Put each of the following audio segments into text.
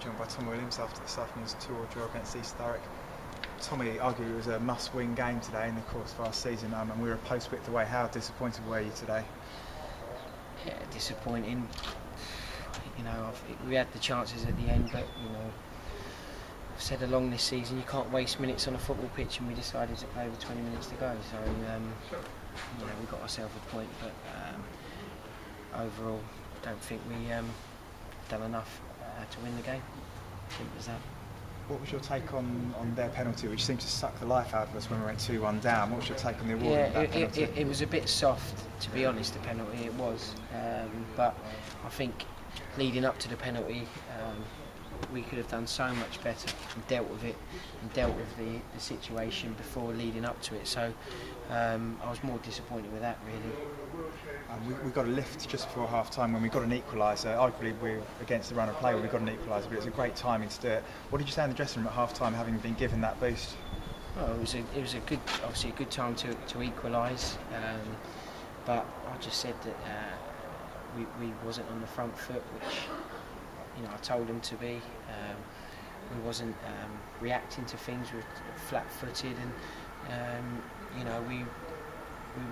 joined by Tommy Williams after this afternoon's 2-2 draw against East Thurrock. Tommy, arguably it was a must-win game today in the course of our season, and we were a post-width away. How disappointed were you today? Yeah, disappointing. We had the chances at the end, but I've said along this season you can't waste minutes on a football pitch, and we decided to play with 20 minutes to go. So we got ourselves a point, but overall, don't think we done enough to win the game. Simple as that. What was your take on their penalty, which seemed to suck the life out of us when we went 2-1 down? What was your take on the award of that penalty? It was a bit soft, to be honest, the penalty, it was. But I think leading up to the penalty, we could have done so much better and dealt with it and dealt with the situation before leading up to it. So I was more disappointed with that, really. We got a lift just before half-time when we got an equaliser. Arguably we're against the run of play when we got an equaliser, but it was a great timing to do it. What did you say in the dressing room at half-time, having been given that boost? Well, it was obviously a good time to equalise, but I just said that we wasn't on the front foot, which I told them to be. We wasn't reacting to things. We were flat-footed, and we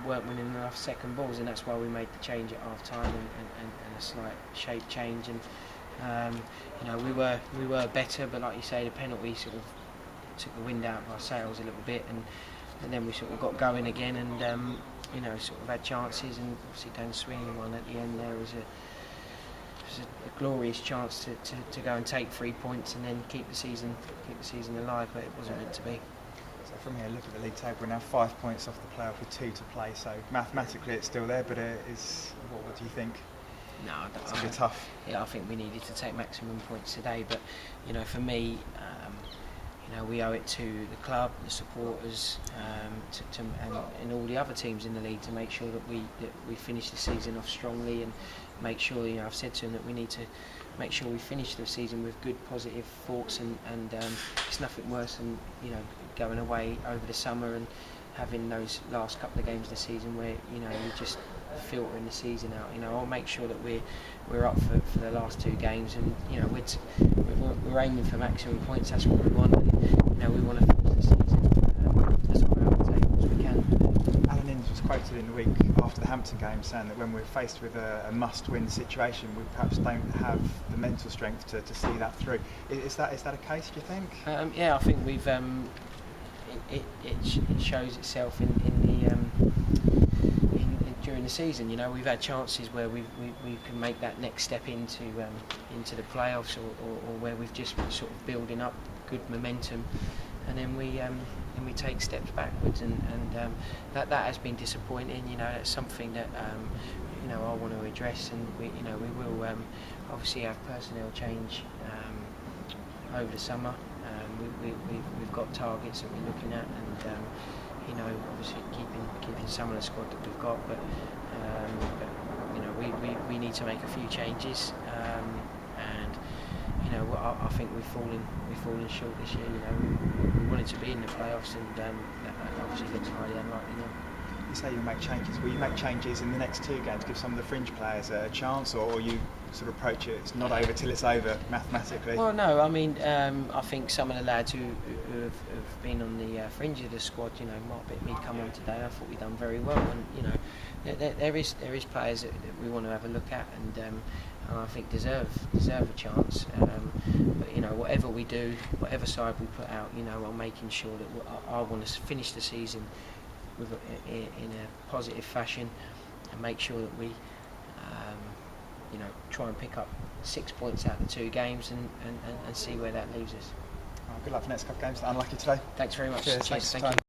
weren't winning enough second balls, and that's why we made the change at half-time and a slight shape change. And we were better, but like you say, the penalty sort of took the wind out of our sails a little bit, and then we sort of got going again, and sort of had chances, and obviously Dan Sweeney one at the end there was a glorious chance to go and take 3 points and then keep the season alive, but it wasn't meant to be. So from here, look at the league table. We're now 5 points off the playoff with 2 to play. So mathematically, it's still there, but what do you think? No, it's going to be tough. Yeah, I think we needed to take maximum points today, but for me, we owe it to the club, the supporters, and all the other teams in the league to make sure that we finish the season off strongly, and make sure, I've said to them that we need to make sure we finish the season with good positive thoughts, and it's nothing worse than going away over the summer and having those last couple of games of the season where you're just filtering the season out. I'll make sure that we're up for the last 2 games, and we're aiming for maximum points. That's what we want, and we want to finish the season as high up the table as we can. Alan Innes was quoted in the week after the Hampton game saying that when we're faced with a must-win situation, we perhaps don't have the mental strength to see that through. Is that a case, do you think? Yeah, I think we've it shows itself during the season. We've had chances where we can make that next step into the playoffs, or where we've just been sort of building up good momentum, and then we take steps backwards, and that has been disappointing. That's something that I want to address, and we will obviously have personnel change over the summer. We've got targets that we're looking at, and obviously keeping some of the squad that we've got, but we need to make a few changes, and I think we've fallen short this year. We wanted to be in the playoffs, and that obviously looks highly unlikely now. You say you'll make changes. Will you make changes in the next 2 games, give some of the fringe players a chance, or you sort of approach it, it's not over till it's over mathematically? Well, no, I mean, I think some of the lads who have been on the fringe of the squad, Mark Bitmead come on today, I thought we've done very well, and there is players that we want to have a look at, and I think deserve a chance. But whatever we do, whatever side we put out, I'm making sure that I want to finish the season in a positive fashion, and make sure that we try and pick up 6 points out of the 2 games, and see where that leaves us. Good luck for the next couple of games. Unlucky today. Thanks very much. Cheers. Thank you.